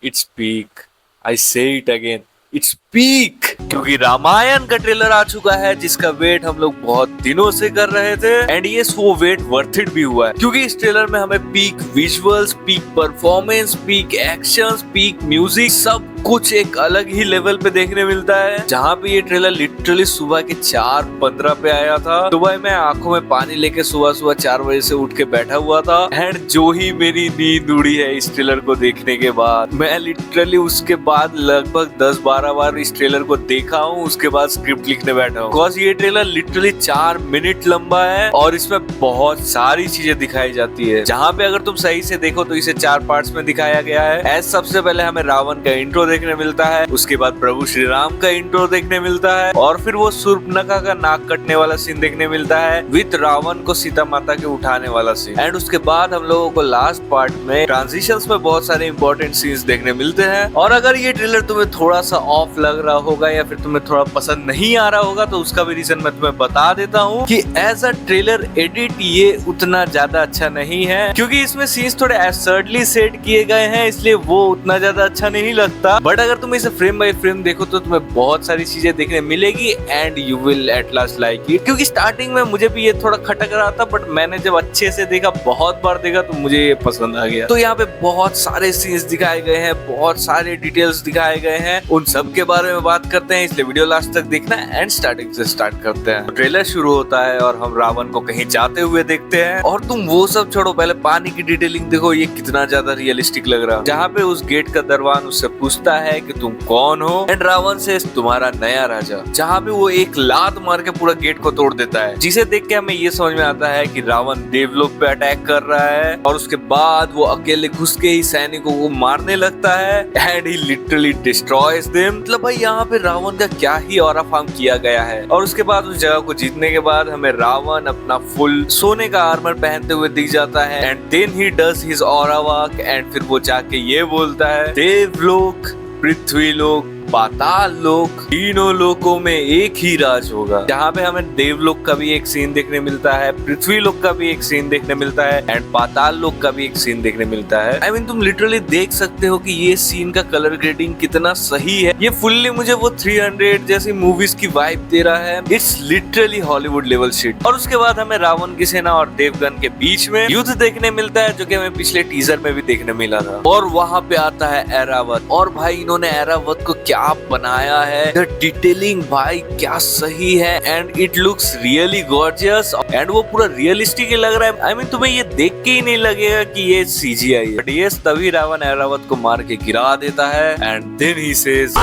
Its peak. आई से it again, its peak. क्योंकि रामायण का ट्रेलर आ चुका है जिसका वेट हम लोग बहुत दिनों से कर रहे थे एंड ये वो वेट वर्थ इट भी हुआ है, क्योंकि इस ट्रेलर में हमें peak visuals, peak performance, peak actions, peak music, सब कुछ एक अलग ही लेवल पे देखने मिलता है। जहाँ पे ये ट्रेलर लिटरली सुबह के 4:15 पे आया था। सुबह मैं आंखों में पानी लेके सुबह 4 बजे से उठ के बैठा हुआ था एंड जो ही मेरी नींद उड़ी है इस ट्रेलर को देखने के बाद, मैं लिटरली उसके बाद लगभग 10-12 बार इस ट्रेलर को देखा हूँ। उसके बाद स्क्रिप्ट लिखने बैठा हूँ, बिकॉज ये ट्रेलर लिटरली 4 मिनट लंबा है और इसमें बहुत सारी चीजें दिखाई जाती है। जहाँ पे अगर तुम सही से देखो तो इसे 4 पार्ट्स में दिखाया गया है। सबसे पहले हमें रावण का इंट्रो देखने मिलता है, उसके बाद प्रभु श्री राम का इंट्रो देखने मिलता है और फिर वो शूर्पणखा का नाक कटने वाला सीन देखने मिलता है विद रावण को सीता माता के उठाने वाला सीन। एंड उसके बाद हम लोगों को लास्ट पार्ट में ट्रांजिशंस में बहुत सारे इंपॉर्टेंट सीन्स देखने मिलते हैं। और अगर ये ट्रेलर तुम्हें थोड़ा सा ऑफ लग रहा होगा या फिर तुम्हें थोड़ा पसंद नहीं आ रहा होगा तो उसका भी रीजन मैं तुम्हें बता देता हूँ कि एज अ ट्रेलर एडिट ये उतना ज्यादा अच्छा नहीं है, क्योंकि इसमें सीन्स थोड़े एब्सर्डली सेट किए गए हैं, इसलिए वो उतना ज्यादा अच्छा नहीं लगता। बट अगर तुम इसे फ्रेम बाय फ्रेम देखो तो तुम्हें बहुत सारी चीजें देखने मिलेगी and you will at last like it. क्योंकि स्टार्टिंग में मुझे भी ये थोड़ा खटक रहा था, बट मैंने जब अच्छे से देखा, बहुत बार देखा, तो मुझे ये पसंद आ गया। तो यहाँ पे बहुत सारे सीन्स दिखाए गए हैं, बहुत सारे डिटेल्स दिखाए गए हैं, उन सब के बारे में बात करते हैं, इसलिए वीडियो लास्ट तक देखना एंड स्टार्टिंग से स्टार्ट करते हैं। ट्रेलर शुरू होता है और हम रावण को कहीं जाते हुए देखते हैं और तुम वो सब छोड़ो, पहले पानी की डिटेलिंग देखो, ये कितना ज्यादा रियलिस्टिक लग रहा है। जहाँ पे उस गेट का दरवान उससे पूछता है कि तुम कौन हो एंड रावण से तुम्हारा नया राजा, जहाँ पे वो एक लात मार के पूरा गेट को तोड़ देता है, जिसे देख के हमें ये समझ में आता है कि रावण देवलोक पे अटैक कर रहा है और उसके बाद वो अकेले घुस के ही सैनिकों को मारने लगता है and he literally destroys them. मतलब भाई यहाँ पे रावण का क्या ही ऑरा फॉर्म किया गया है। और उसके बाद उस जगह को जीतने के बाद हमें रावण अपना फुल सोने का आर्मर पहनते हुए दिख जाता है and then he does his aura work and फिर वो जाके ये बोलता है, देवलोक, पृथ्वी लोक, पाताल लोक, तीनों लोकों में एक ही राज होगा। जहाँ पे हमें देवलोक का भी एक सीन देखने मिलता है, पृथ्वी लोक का भी एक सीन देखने मिलता है एंड पाताल लोक का भी एक सीन देखने मिलता है। I mean, तुम लिटरली देख सकते हो कि ये सीन का कलर ग्रेडिंग कितना सही है। ये फुल्ली मुझे वो 300 जैसी मूवीज की वाइब दे रहा है। It's literally Hollywood level shit. और उसके बाद हमें रावण की सेना और देवगन के बीच में युद्ध देखने मिलता है, जो कि हमें पिछले टीजर में भी देखने मिला था। और वहाँ पे आता है ऐरावत और भाई इन्होंने ऐरावत को क्या बनाया है, द डिटेलिंग भाई क्या सही है and it looks really gorgeous and वो पूरा रियलिस्टिक लग रहा है। आई मीन तुम्हें ये देख के ही नहीं लगेगा कि ये सीजीआई है। बट ये तभी रावण ऐरावत को मार के गिरा देता है and then he says,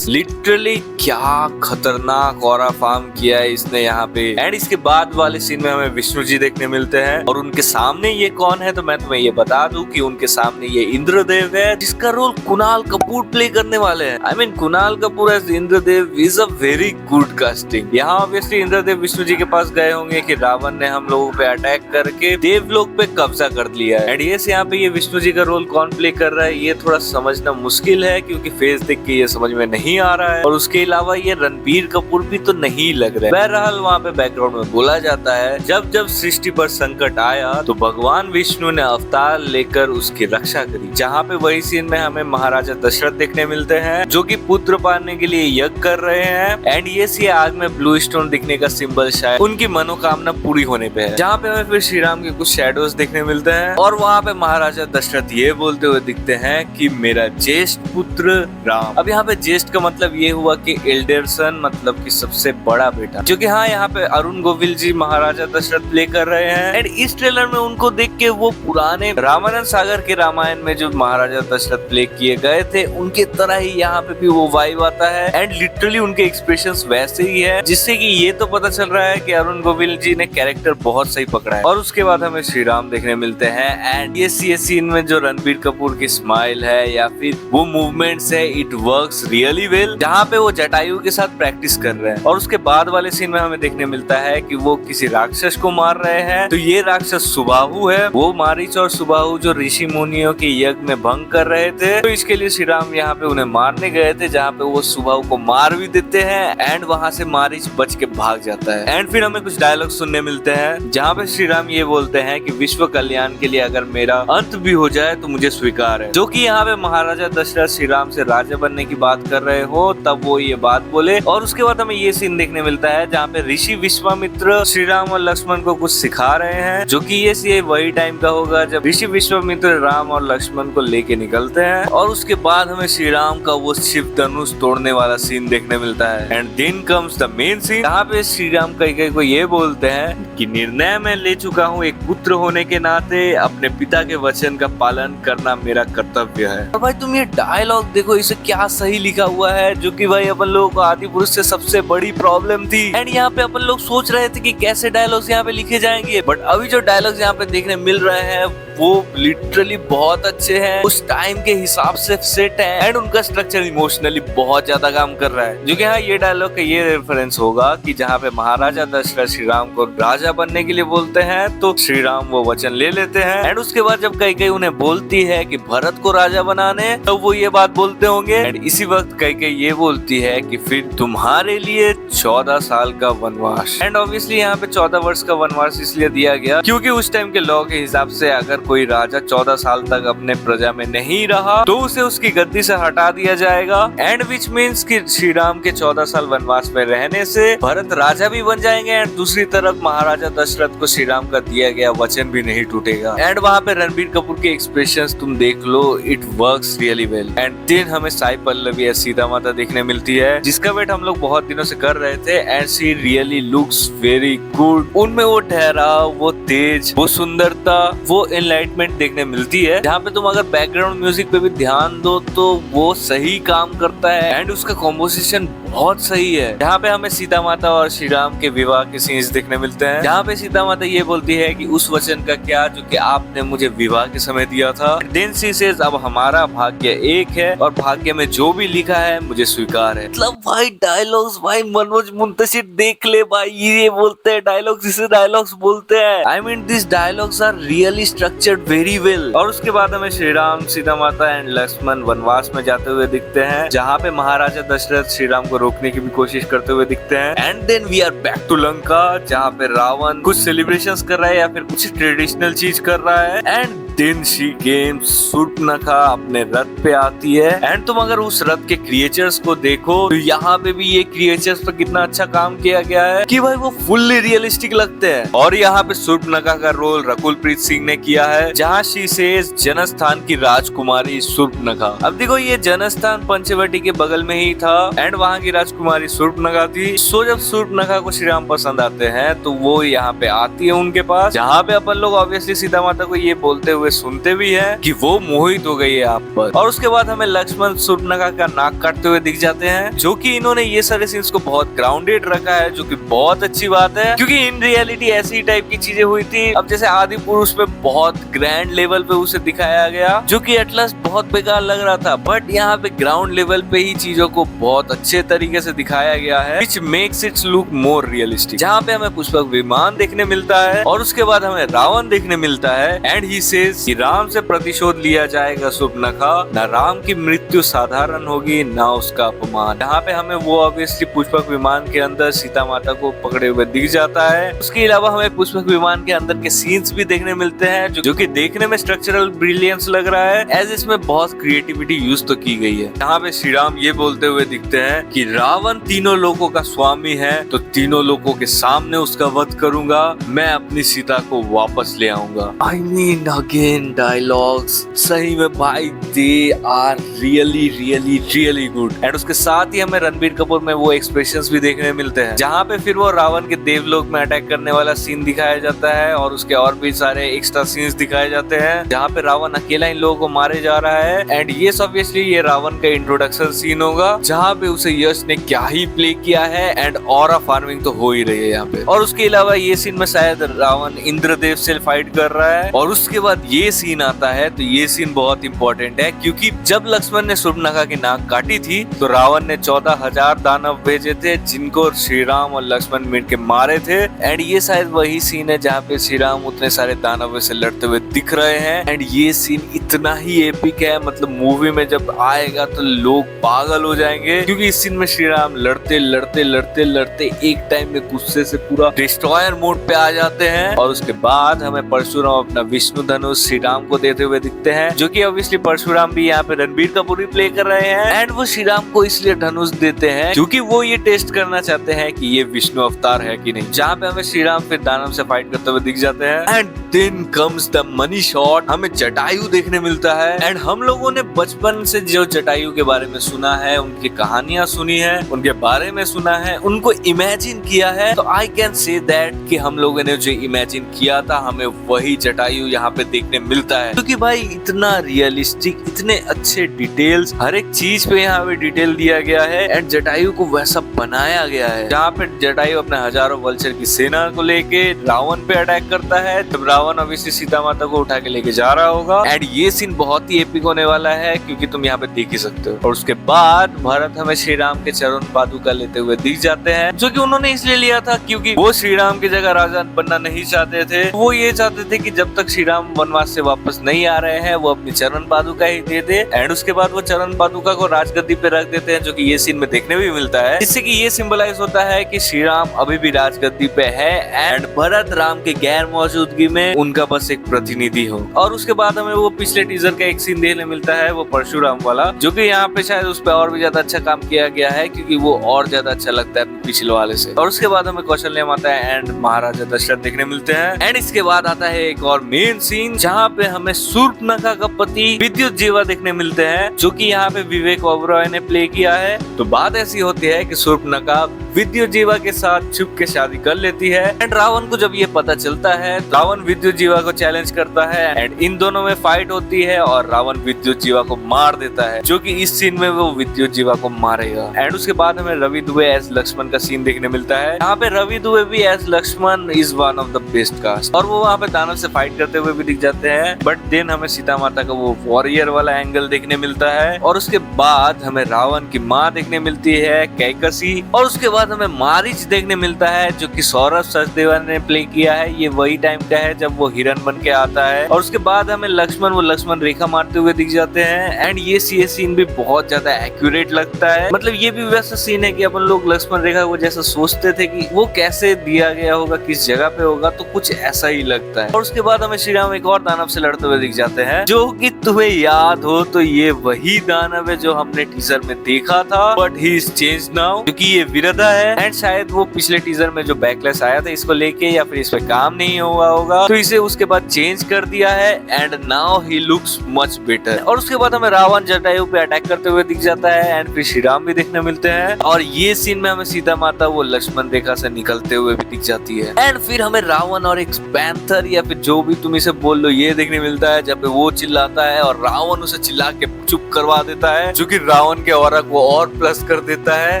literally क्या खतरनाक ऑरा फॉर्म किया है इसने यहाँ पे। एंड इसके बाद वाले सीन में हमें विष्णु जी देखने मिलते हैं और उनके सामने ये कौन है तो मैं तुम्हें ये बता दूं कि उनके सामने ये इंद्रदेव है, जिसका रोल कुणाल कपूर प्ले करने वाले हैं। I mean Kunal Kapoor as Indradev is a very good casting. यहाँ ऑब्वियसली इंद्रदेव विष्णु जी के पास गए होंगे कि रावण ने हम लोगों पे अटैक करके देवलोक पे कब्जा कर लिया है। एंड यस यहाँ पे ये विष्णु जी का रोल कौन प्ले कर रहा है ये थोड़ा समझना मुश्किल है, क्योंकि फेस देख के ये समझ में नहीं आ रहा है। और उसके अलावा ये रणबीर कपूर भी तो नहीं लग रहा है। बहरहाल वहाँ पे बैकग्राउंड में बोला जाता है, जब जब सृष्टि पर संकट आया तो भगवान विष्णु ने अवतार लेकर उसकी रक्षा करी। जहाँ पे वही सीन में हमें महाराजा दशरथ देखने मिलते हैं, जो कि पुत्र पाने के लिए यज्ञ कर रहे हैं। एंड ये आग में ब्लू स्टोन दिखने का सिंबल शायद उनकी मनोकामना पूरी होने पे है। जहाँ पे हमें फिर श्री राम के कुछ शैडोज देखने मिलते हैं और वहाँ पे महाराजा दशरथ ये बोलते हुए दिखते हैं कि मेरा ज्येष्ठ पुत्र राम। अब यहाँ पे ज्येष्ठ का मतलब ये हुआ कि एल्डर सन, मतलब कि सबसे बड़ा बेटा, जो कि हाँ यहाँ पे अरुण गोविल जी महाराजा दशरथ प्ले कर रहे हैं। एंड इस ट्रेलर में उनको देख के वो पुराने रामानंद सागर के रामायण में जो महाराजा दशरथ प्ले किए गए थे उनके तरह ही यहाँ पे भी वो वाइब आता है एंड लिटरली उनके एक्सप्रेशंस वैसे ही है, जिससे कि ये तो पता चल रहा है कि अरुण गोविल जी ने कैरेक्टर बहुत सही पकड़ा है। और उसके बाद हमें श्री राम देखने मिलते हैं एंड ये सीन में जो रणबीर कपूर की स्माइल है या फिर वो मूवमेंट्स है, it works really really well, जहाँ पे वो जटायु के साथ प्रैक्टिस कर रहे हैं। और उसके बाद वाले सीन में हमें देखने मिलता है कि वो किसी राक्षस को मार रहे हैं। तो ये राक्षस सुबाहु है। वो मारीच और सुबाहु जो ऋषि मुनियों के यज्ञ में भंग कर रहे थे, तो इसके लिए श्री राम यहाँ पे उन्हें मारने गए थे, जहाँ पे वो सुबाहु को मार भी देते हैं एंड वहाँ से मारीच बच के भाग जाता है। एंड फिर हमें कुछ डायलॉग सुनने मिलते हैं जहाँ पे श्री राम ये बोलते हैं कि विश्व कल्याण के लिए अगर मेरा अंत भी हो जाए तो मुझे स्वीकार है। जो कि यहाँ पे महाराजा दशरथ श्री राम से राजा बनने की बात कर रहे हो, तब वो ये बात बोले। और उसके बाद हमें ये सीन देखने मिलता है जहाँ पे ऋषि विश्वामित्र श्री राम और लक्ष्मण को कुछ सिखा रहे हैं, जो कि ये वही टाइम का होगा जब ऋषि विश्वामित्र राम और लक्ष्मण को लेके निकलते हैं। और उसके बाद हमें श्री राम का वो शिव धनुष तोड़ने वाला सीन देखने मिलता है। And then comes the main scene, जहाँ पे श्री राम कैकेयी को ये बोलते हैं कि निर्णय मैं ले चुका हूँ, एक पुत्र होने के नाते अपने पिता के वचन का पालन करना मेरा कर्तव्य है। और भाई तुम ये डायलॉग देखो, इसे क्या सही लिखा हुआ है, जो कि भाई अपन लोगों को आदि पुरुष से सबसे बड़ी प्रॉब्लम थी। एंड यहाँ पे अपन लोग सोच रहे थे कि कैसे डायलॉग्स यहाँ पे लिखे जाएंगे, बट अभी जो डायलॉग्स यहाँ पे देखने मिल रहे हैं वो लिटरली बहुत अच्छे हैं, उस टाइम के हिसाब से सेट है एंड उनका स्ट्रक्चर इमोशनली बहुत ज्यादा काम कर रहा है। जो कि हाँ, ये डायलॉग का ये रेफरेंस होगा कि जहाँ पे महाराजा दशरथ श्री राम को राजा बनने के लिए बोलते हैं, तो श्री राम वो वचन ले लेते हैं। एंड उसके बाद जब कैकेयी उन्हें बोलती है कि भरत को राजा बनाने, तो वो ये बात बोलते होंगे। एंड इसी वक्त कैकेयी ये बोलती है कि फिर तुम्हारे लिए 14 साल का वनवास। एंड ऑब्वियसली यहाँ पे 14 वर्ष का वनवास इसलिए दिया गया क्योंकि उस टाइम के लॉ के हिसाब से अगर कोई राजा 14 साल तक अपने प्रजा में नहीं रहा तो उसे उसकी गद्दी से हटा दिया जाएगा। एंड विच मीन्स कि श्री राम के 14 साल वनवास में रहने से भरत राजा भी बन जाएंगे एंड दूसरी तरफ महाराजा दशरथ को श्री राम का दिया गया वचन भी नहीं टूटेगा। एंड वहाँ पे रणबीर कपूर के एक्सप्रेशंस तुम देख लो, it works really well. And then हमें साई पल्लवी सीता माता देखने मिलती है, जिसका वेट हम लोग बहुत दिनों से कर रहे थे। And she really looks very good. उनमें वो ठहराव, वो तेज, वो सुंदरता, वो एनलाइटमेंट देखने मिलती है, जहाँ पे तुम अगर बैकग्राउंड म्यूजिक पे भी ध्यान दो तो वो सही काम करता है एंड उसका कॉम्पोजिशन बहुत सही है। जहाँ पे हमें सीता माता और श्री राम के विवाह के सीन्स देखने मिलते हैं, जहाँ पे सीता माता ये बोलती है कि उस वचन का क्या जो कि आपने मुझे विवाह के समय दिया था। देन शी सेज अब हमारा भाग्य एक है और भाग्य में जो भी लिखा है मुझे स्वीकार है। मतलब भाई डायलॉग्स, भाई मनोज मुंतशिर देख ले भाई, ये बोलते हैं डायलॉग्स, इसे डायलॉग्स बोलते हैं। I mean this dialogues are really structured very well. और उसके बाद हमें श्री राम, सीता माता एंड लक्ष्मण वनवास में जाते हुए दिखते हैं, जहाँ पे महाराजा दशरथ श्री राम को रोकने की भी कोशिश करते हुए दिखते हैं। And then we are back to Lanka, जहाँ पे रावण कुछ सेलिब्रेशंस कर रहा है या फिर कुछ ट्रेडिशनल चीज कर रहा है। And then she games Shurpanakha अपने रथ पे आती है। एंड तुम अगर उस रथ के क्रिएचर्स को देखो तो यहाँ पे भी ये क्रिएचर्स पर कितना अच्छा काम किया गया है कि भाई वो फुल्ली रियलिस्टिक लगते हैं। और यहाँ पे शूर्पणखा का रोल रकुलप्रीत सिंह ने किया है, जहाँ शी सेज जनस्थान की राजकुमारी शूर्पणखा। अब देखो ये जनस्थान पंचवटी के बगल में ही था एंड वहाँ की राजकुमारी शूर्पणखा थी। सो जब शूर्पणखा को श्री राम पसंद आते हैं तो वो यहाँ पे आती है उनके पास, जहाँ पे अपन लोग ऑब्वियसली सीता माता को ये बोलते हुए सुनते भी हैं कि वो मोहित हो गई है आप पर। और उसके बाद हमें लक्ष्मण शूर्पणखा का नाक काटते हुए दिख जाते हैं, जो कि इन्होंने ये सारे सीन्स को बहुत ग्राउंडेड रखा है, जो कि बहुत अच्छी बात है क्योंकि इन रियलिटी ऐसी टाइप की चीजें हुई थी। अब जैसे आदि पुरुष में बहुत ग्रैंड लेवल पे उसे दिखाया गया, जो कि एटलस बहुत बेकार लग रहा था, बट यहाँ पे ग्राउंड लेवल पे ही चीजों को बहुत अच्छे तरीके से दिखाया गया है, which makes it look more realistic। जहाँ पे हमें पुष्पक विमान देखने मिलता है और उसके बाद हमें रावण देखने मिलता है। एंड ही सेज कि राम से प्रतिशोध लिया जाएगा शूर्पणखा, न राम की मृत्यु साधारण होगी न उसका अपमान। यहाँ पे हमें वो ऑब्वियसली पुष्पक विमान के अंदर सीता माता को पकड़े हुए दिख जाता है। उसके अलावा हमें पुष्पक विमान के अंदर के सीन्स भी देखने मिलते हैं, जो कि देखने में स्ट्रक्चरल ब्रिलियंस लग रहा है, एज इसमें बहुत क्रिएटिविटी यूज तो की गई है। यहाँ पे श्री राम ये बोलते हुए दिखते हैं कि रावण तीनों लोगों का स्वामी है, तो तीनों लोगों के सामने उसका वध करूंगा, मैं अपनी सीता को वापस ले आऊंगा। आई मीन अगेन डायलॉग्स सही में भाई they are really really really good. And उसके साथ ही हमें रणबीर कपूर में वो एक्सप्रेशंस भी देखने मिलते हैं, जहाँ पे फिर वो रावण के देवलोक में अटैक करने वाला सीन दिखाया जाता है और उसके और भी सारे एक्स्ट्रा सीन्स दिखाए जाते हैं, जहाँ पे रावण अकेला इन लोगों को मारे जा रहा है। एंड ये ऑब्वियसली ये रावण का इंट्रोडक्शन सीन होगा, जहाँ पे उसे यश ने क्या ही प्ले किया है एंड ऑरा फार्मिंग तो हो ही रही है यहाँ पे। और उसके अलावा ये सीन में शायद रावण इंद्रदेव से फाइट कर रहा है और उसके बाद ये सीन आता है तो ये सीन बहुत इंपॉर्टेंट है, क्योंकि जब लक्ष्मण ने शूर्पणखा की नाक काटी थी तो रावण ने 14,000 दानव भेजे थे जिनको श्री राम और लक्ष्मण मिलकर मारे थे। एंड ये शायद वही सीन है जहाँ पे श्री राम उतने सारे दानवों से लड़ते हुए दिख रहे हैं। एंड ये सीन इतना ही एपिक है, मतलब मूवी में जब आएगा तो लोग पागल हो जाएंगे, क्योंकि इस सीन में श्री राम लड़ते लड़ते लड़ते लड़ते एक टाइम में गुस्से से पूरा डिस्ट्रॉयर मोड पे आ जाते हैं। और उसके बाद हमें परशुराम अपना विष्णु धनुष श्री राम को देते हुए दिखते हैं, जो कि ऑब्वियसली परशुराम भी यहाँ पे रणबीर कपूर ही प्ले कर रहे हैं। एंड वो श्री राम को इसलिए धनुष देते हैं क्योंकि वो ये टेस्ट करना चाहते हैं कि ये विष्णु अवतार है कि नहीं, जहाँ पे हमें श्री राम फिर दानव से फाइट करते हुए दिख जाते हैं। And then comes the money shot, हमें जटायु देखने मिलता है। एंड हम लोगों ने बचपन से जो जटायु के बारे में सुना है, उनकी कहानियां सुनी है, उनके बारे में सुना है, उनको इमेजिन किया है, तो आई कैन से दैट कि हम लोगों ने जो इमेजिन किया था हमें वही जटायु यहाँ पे देखने मिलता है। क्योंकि भाई इतना रियलिस्टिक, इतने अच्छे डिटेल्स, हर एक चीज पे यहाँ पे डिटेल दिया गया है। एंड जटायु को वैसा बनाया गया है जहाँ पे जटायु अपने हजारों वल्चर की सेना को लेके रावण पे अटैक करता है, जब रावण अवश्य सीता माता को उठा के लेके जा रहा होगा। एंड ये सीन बहुत ही एपिक होने वाला है क्योंकि तुम यहाँ पे देख ही सकते हो। और उसके बाद भरत हमें श्री राम के चरण पादुका लेते हुए दिख जाते हैं, जो कि उन्होंने इसलिए लिया था क्योंकि वो श्री राम की जगह राजा बनना नहीं चाहते थे। वो ये चाहते थे कि जब तक श्री राम वनवास से वापस नहीं आ रहे हैं वो अपनी चरण पादुका ही दे दे। एंड उसके बाद वो चरण पादुका को राजगद्दी पे रख देते हैं, जो कि ये सीन में देखने भी मिलता है, जिससे कि ये सिंबलाइज होता है कि श्री राम अभी भी राजगद्दी पे है एंड भरत राम के गैर मौजूदगी में उनका बस एक प्रतिनिधि हो। और उसके बाद हमें वो पिछले टीजर का एक सीन देखने मिलता है, वो परशुराम वाला, जो कि यहाँ पे शायद उस पर और भी ज्यादा अच्छा काम किया गया है क्योंकि वो और ज्यादा अच्छा लगता है पिछले वाले से। और उसके बाद हमें कौशल्य माता एंड महाराजा दशरथ देखने मिलते हैं। एंड इसके बाद आता है एक और मेन सीन जहाँ पे हमें शूर्पणखा का पति विद्युतजीवा देखने मिलते हैं, जो कि यहाँ पे विवेक ओबरॉय ने प्ले किया है। तो बात ऐसी होती है कि शूर्पणखा विद्युतजीवा के साथ छुप के शादी कर लेती है। एंड रावण को जब ये पता चलता है, रावण विद्युतजीवा को चैलेंज करता है एंड इन दोनों में फाइट होती है और रावण विद्युतजीवा को मार देता है, जो कि इस सीन में वो विद्युतजीवा को मारेगा। एंड उसके बाद हमें रवि दुबे एज लक्ष्मण का सीन देखने मिलता है। यहाँ पे रवि दुबे भी as Lakshman is one of the best cast, और वो वहाँ पे दानव से फाइट करते हुए भी दिख जाते हैं। बट देन हमें सीता माता का वो वॉरियर वाला एंगल देखने मिलता है। और उसके बाद हमें रावण की माँ देखने मिलती है कैकसी, और उसके बाद हमें मारीच देखने मिलता है, जो कि सौरभ सचदेवा ने प्ले किया है। ये वही टाइम का है जब वो हिरण बन के आता है। और उसके बाद हमें लक्ष्मण रेखा मारते हुए दिख जाते हैं। एंड ये सीन भी बहुत ज्यादा एक्यूरेट लगता है, मतलब ये भी वैसा सीन है कि अपन लोग लक्ष्मण रेखा को जैसा सोचते थे कि वो कैसे दिया गया होगा, किस जगह पे होगा, तो कुछ ऐसा ही लगता है। और उसके बाद हमें श्री राम एक और दानव से लड़ते हुए दिख जाते हैं, जो कि तुम्हें याद हो तो ये वही दानव है जो हमने टीजर में देखा था, but he is changed now, क्योंकि ये विरधा है। एंड शायद वो पिछले टीजर में जो बैकलैश आया था इसको लेके, या फिर इस पे काम नहीं हुआ होगा, तो इसे उसके बाद चेंज कर दिया है। And now he looks much better. और उसके बाद हमें रावण जटायु पे अटैक करते हुए दिख जाता है एंड फिर श्री राम भी देखने मिलते हैं। और ये सीन में हमें सीता माता वो लक्ष्मण रेखा से निकलते हुए भी दिख जाती है। एंड फिर हमें रावण और एक पैंथर या फिर जो भी तुम इसे बोल लो ये देखने मिलता है, जब वो चिल्लाता है और रावण उसे चिल्ला के चुप करवा देता है, जो कि रावण के ऑरा को और प्लस कर देता है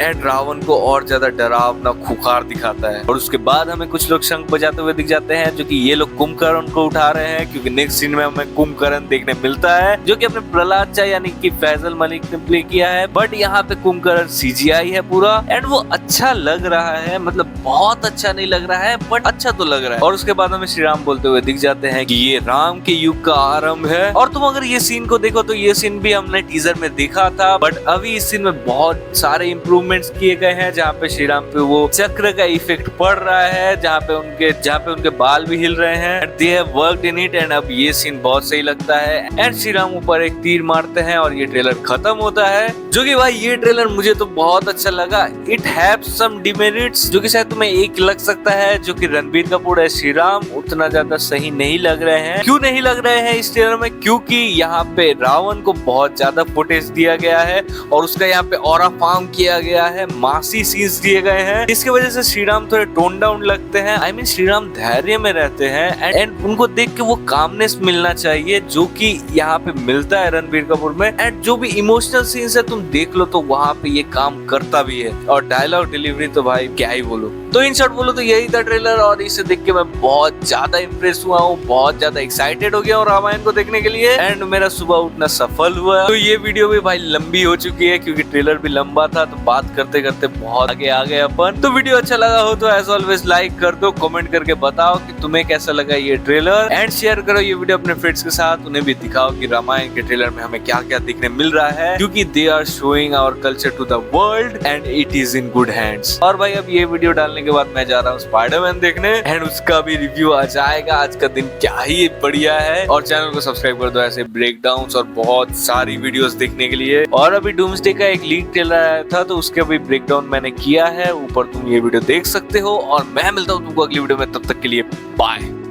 एंड रावण को और ज्यादा डरावना खुखार दिखाता है। और उसके बाद हमें कुछ लोग शंख बजाते हुए दिख जाते हैं, जो कि ये लोग कुंभकर्ण को उठा रहे हैं, क्योंकि नेक्स्ट सीन में हमें कुंभकर्ण देखने मिलता है, जो कि अपने प्रहलाद चा यानी कि फैजल मलिक ने प्ले किया है। बट यहाँ पे कुंभकर्ण CGI है पूरा, एंड वो अच्छा लग रहा है, मतलब बहुत अच्छा नहीं लग रहा है बट अच्छा तो लग रहा है। और उसके बाद हमें श्री राम बोलते हुए दिख जाते हैं कि ये राम के युग का आरंभ है। और तुम अगर ये सीन को देखो तो ये सीन भी हमने टीजर में देखा था, बट अभी इस सीन में बहुत सारे इम्प्रूवमेंट्स किए गए हैं, जहाँ पे श्री राम पे वो चक्र का इफेक्ट पड़ रहा है, जहाँ पे उनके बाल भी हिल रहे हैं। They have worked in it, and अब ये सीन बहुत सही लगता है। एंड श्री राम ऊपर एक तीर मारते हैं और ये ट्रेलर खत्म होता है, जो कि भाई ये ट्रेलर मुझे तो बहुत अच्छा लगा। इट हैव सम डिमेरिट्स, जो कि शायद तुम्हें एक लग सकता है, जो कि रणबीर कपूर है श्री राम उतना ज्यादा सही नहीं लग रहे हैं। क्यों नहीं लग रहे हैं इस ट्रेलर में? क्योंकि यहाँ पे रावण को बहुत ज्यादा फुटेज दिया गया है और उसका यहाँ पे ऑरा फार्म किया गया है, मासी सीन्स दिए गए हैं, जिसकी वजह से श्री राम थोड़े टोन डाउन लगते हैं। आई मीन श्री राम धैर्य में रहते हैं एंड उनको देख के वो कामनेस मिलना चाहिए, जो कि यहाँ पे मिलता है रणबीर कपूर में। एंड जो भी इमोशनल सीन्स है तुम देख लो तो वहाँ पे ये काम करता भी है। और डायलॉग डिलीवरी तो भाई क्या ही बोलो। तो इन शॉर्ट बोलो तो यही था ट्रेलर, और इसे देख के मैं बहुत ज्यादा इंप्रेस हुआ हूँ, बहुत ज्यादा एक्साइटेड हो गया हूँ रामायण को देखने के लिए। एंड मेरा सुबह उठना सफल हुआ। तो ये वीडियो भी भाई लंबी हो चुकी है क्योंकि ट्रेलर भी लंबा था, तो बात करते करते बहुत आगे आ गए अपन। तो वीडियो अच्छा लगा हो तो एज ऑलवेज लाइक कर दो, कमेंट करके बताओ कि तुम्हें कैसा लगा ये ट्रेलर, एंड शेयर करो ये वीडियो अपने फ्रेंड्स के साथ, उन्हें भी दिखाओ कि रामायण के ट्रेलर में हमें क्या क्या देखने मिल रहा है, क्योंकि they are showing our culture to the world and it is in good hands. और भाई अब ये वीडियो डालने के बाद मैं जा रहा हूँ स्पाइडरमैन देखने, एंड उसका भी रिव्यू आ जाएगा। आज का दिन क्या ही बढ़िया है, और चैनल को सब्सक्राइब कर दो ऐसे ब्रेकडाउन्स और बहुत सारी वीडियोस देखने के लिए। और अभी डूम्सडे का एक लीक ट्रेलर आया था, तो उसके भी ब्रेकडाउन मैंने किया है, ऊपर तुम ये वीडियो देख सकते हो। और मैं मिलता हूँ तुमको अगली वीडियो में, तब तक के लिए बाय।